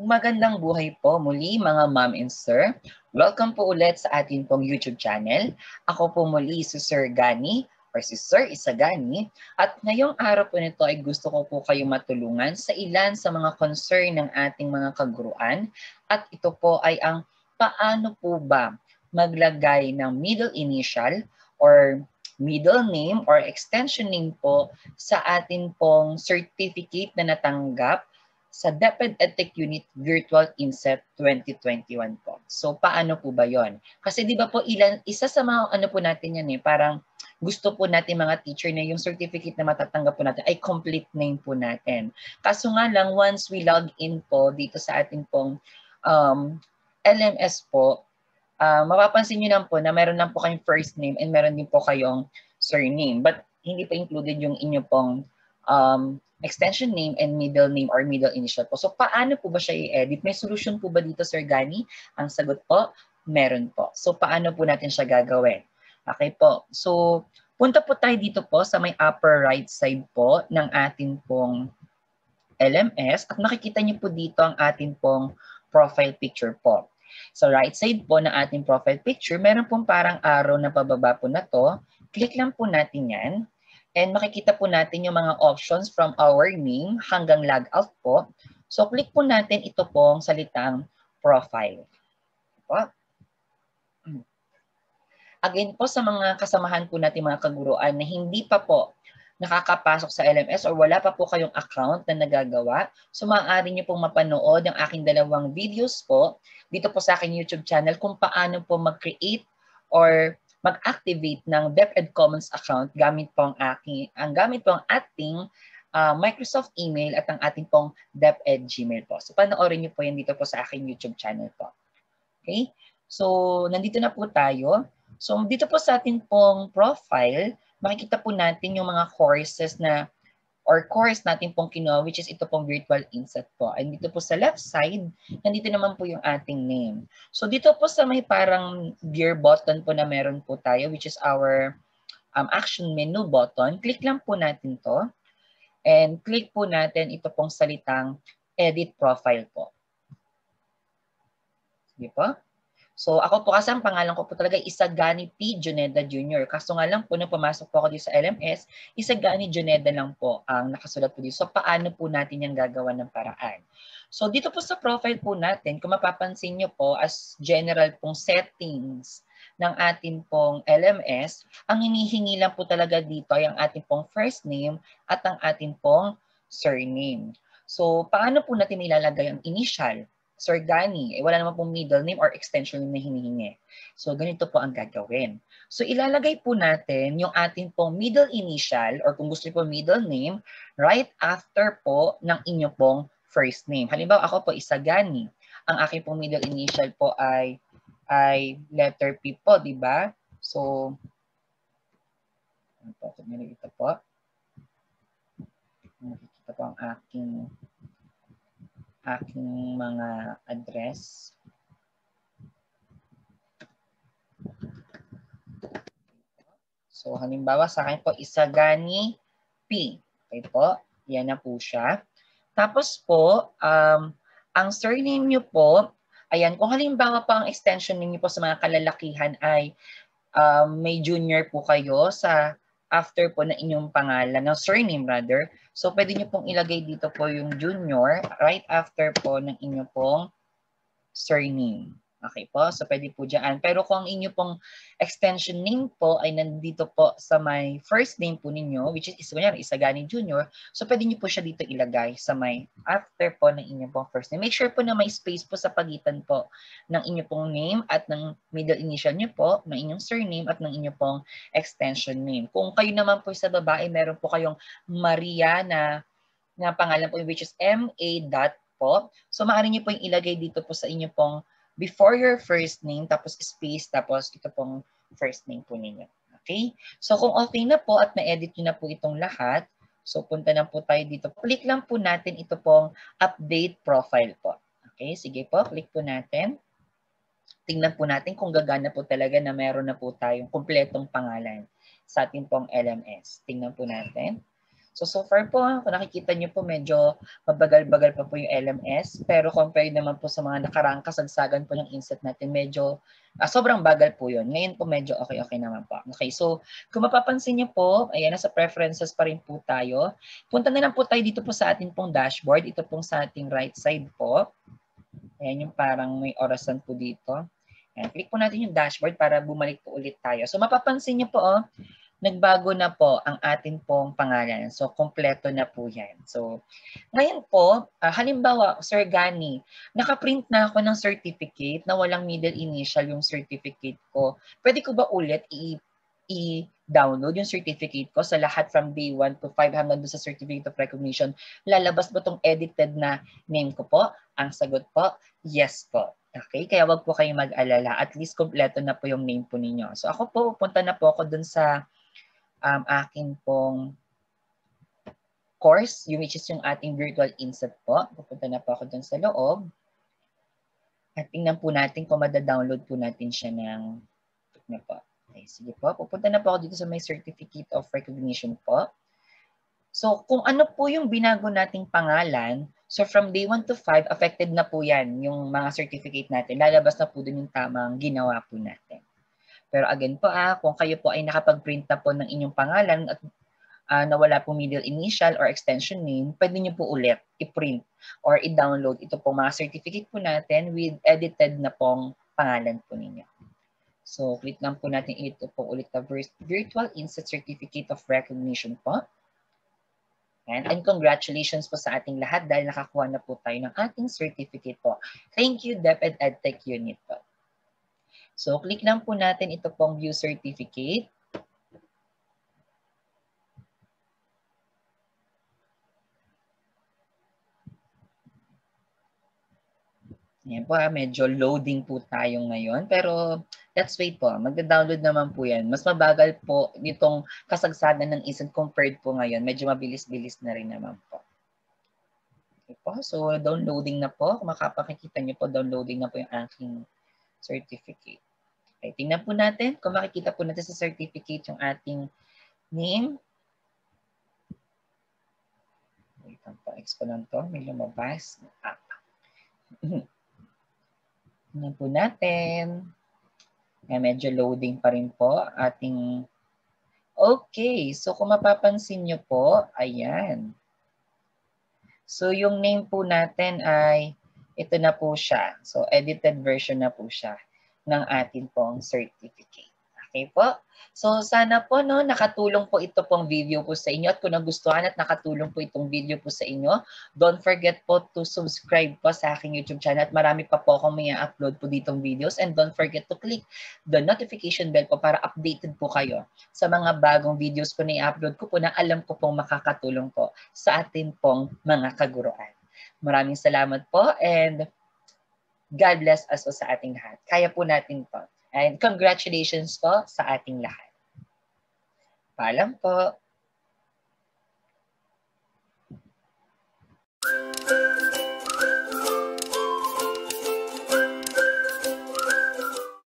Magandang buhay po muli mga ma'am and sir. Welcome po ulit sa atin pong YouTube channel. Ako po muli si Sir Gani or si Sir Isagani at ngayong araw po nito ay gusto ko po kayo matulungan sa ilan sa mga concern ng ating mga kaguruan at ito po ay ang paano po ba maglagay ng middle initial or middle name or extension name po sa atin pong certificate na natanggap sa DepEd EdTech Unit Virtual Inset 2021 po. So paano po ba 'yon? Kasi 'di ba po isa sa mga ano po natin yan parang gusto po natin mga teacher na yung certificate na matatanggap po natin ay complete name po natin. Kaso nga lang once we log in po dito sa ating pong LMS po, mapapansin niyo lang po na meron lang po kayong first name and meron din po kayong surname. But hindi pa included yung inyo pong extension name and middle name or middle initial po. So paano po ba siya i-edit? May solution po ba dito, Sir Gani? Ang sagot po, meron po. So paano po natin siya gagawin? Okay po. So punta po tayo dito po sa may upper right side po ng ating pong LMS at makikita niyo po dito ang ating pong profile picture po. Sa right side po ng ating profile picture, meron pong parang arrow na pababa po na to. Click lang po natin yan. And makikita po natin yung mga options from our name hanggang logout po. So click po natin ito pong salitang profile. Po. Again po sa mga kasamahan po natin mga kaguruan na hindi pa po nakakapasok sa LMS or wala pa po kayong account na nagagawa, so maaari niyo pong mapanood ang aking dalawang videos po dito po sa aking YouTube channel kung paano po mag-create or mag-activate ng DepEd Commons account gamit po ang ating Microsoft email at ang ating pong DepEd Gmail po. So panoorin niyo po yan dito po sa aking YouTube channel po. Okay? So nandito na po tayo. So dito po sa ating pong profile, makikita po natin yung mga courses na or course natin pong kinuha, which is ito pong virtual inset po. And dito po sa left side, nandito naman po yung ating name. So dito po sa may parang gear button po na meron po tayo, which is our action menu button, click lang po natin to. And click po natin ito pong salitang edit profile po. Sige po. So ako po kasi ang pangalan ko po talaga Isagani P. Juneda Jr. Kaso nga lang po nung pumasok po ako dito sa LMS, Isagani Juneda lang po ang nakasulat po dito. So paano po natin yung gagawa ng paraan? So dito po sa profile po natin, kung mapapansin nyo po as general pong settings ng ating pong LMS, ang hinihingi lang po talaga dito ay ang ating pong first name at ang ating pong surname. So paano po natin ilalagay ang initial? Sir Gani, wala naman pong middle name or extension na hinihingi. So ganito po ang gagawin. So ilalagay po natin yung ating pong middle initial or kung gusto niyo po middle name right after po ng inyo pong first name. Halimbawa ako po Isagani. Ang aking pong middle initial po ay letter P po, di ba? So ito po. Nakikita po ang aking mga address. So, halimbawa sa akin po, Isagani P. Okay po, yan na po siya. Tapos po, ang surname nyo po, ayan, kung halimbawa pa ang extension niyo po sa mga kalalakihan ay may junior po kayo sa after po na inyong pangalan, ng surname rather. So, pwede nyo pong ilagay dito po yung junior right after po ng inyong pong surname. Okay po? So, pwede po dyan. Pero kung ang inyo pong extension name po ay nandito po sa may first name po ninyo, which is Isagani Jr., so pwede nyo po siya dito ilagay sa may after po ng inyong pong first name. Make sure po na may space po sa pagitan po ng inyong pong name at ng middle initial nyo po, ng inyong surname at ng inyong pong extension name. Kung kayo naman po sa babae, meron po kayong Maria na pangalan po which is MA. Po. So maaari niyo po yung ilagay dito po sa inyo pong before your first name, tapos space, tapos ito pong first name po ninyo. Okay? So kung okay na po at na-edit nyo na po itong lahat, so punta na po tayo dito. Click lang po natin ito pong update profile po. Okay? Sige po, click po natin. Tingnan po natin kung gagana po talaga na meron na po tayong kumpletong pangalan sa ating pong LMS. Tingnan po natin. So far po, kung nakikita nyo po, medyo mabagal-bagal pa po yung LMS. Pero compared naman po sa mga nakaraang kasagsagan po ng inset natin, medyo sobrang bagal po yun. Ngayon po medyo okay naman po. Okay, so kung mapapansin nyo po, ayan, nasa preferences pa rin po tayo. Punta na lang po tayo dito po sa ating pong dashboard. Ito pong sa ating right side po. Ayan yung parang may orasan po dito. Ayan, click po natin yung dashboard para bumalik po ulit tayo. So mapapansin nyo po, nagbago na po ang atin pong pangalan. So, kompleto na po yan. So, ngayon po, halimbawa, Sir Gani, nakaprint na ako ng certificate na walang middle initial yung certificate ko. Pwede ko ba ulit i-download yung certificate ko sa lahat from day 1 to 5 hanggang sa certificate of recognition? Lalabas ba itong edited na name ko po? Ang sagot po, yes po. Okay, kaya wag po kayong mag-alala. At least kompleto na po yung name po ninyo. So ako po, punta na po ako dun sa akin pong course, which is yung ating virtual inset po. Pupunta na po ako dun sa loob. At tingnan po natin kung mada-download po natin siya ng po. Okay, sige po. Pupunta na po ako dito sa may certificate of recognition po. So kung ano po yung binago nating pangalan, so from day 1 to 5, affected na po yan yung mga certificate natin. Lalabas na po dun yung tamang ginawa po natin. Pero again po, kung kayo po ay nakapag-print na po ng inyong pangalan at na wala pong middle initial or extension name, pwede nyo po ulit i-print or i-download ito pong mga certificate po natin with edited na pong pangalan po ninyo. So, click lang po natin ito po ulit na Virtual Inset Certificate of Recognition po. And congratulations po sa ating lahat dahil nakakuha na po tayo ng ating certificate po. Thank you, DepEd EdTech Unit po. So, click lang po natin ito pong View Certificate. Yan po, medyo loading po tayo ngayon. Pero let's wait po. Magda-download naman po yan. Mas mabagal po nitong kasagsagan ng isang compared po ngayon. Medyo mabilis-bilis na rin naman po. Okay po. So, downloading na po. Kung makapakikita niyo po, downloading na po yung aking certificate. Okay, tingnan po natin. Kung makikita po natin sa certificate yung ating name. Wait lang po. X ko lang to. May lumabas. Tingnan po natin. Medyo loading pa rin po ating... Okay, so kung mapapansin nyo po, ayan. So yung name po natin ay ito na po siya. So edited version na po siya ng ating pong certificate. Okay po? So sana po no, nakatulong po ito pong video po sa inyo at kung nagustuhan at nakatulong po itong video po sa inyo, don't forget po to subscribe po sa aking YouTube channel at marami pa po akong may upload po ditong videos and don't forget to click the notification bell po para updated po kayo sa mga bagong videos po na i-upload ko po na alam ko pong makakatulong po sa atin pong mga kaguruan. Maraming salamat po and God bless us po sa ating lahat. Kaya po natin po. And congratulations po sa ating lahat. Paalam po.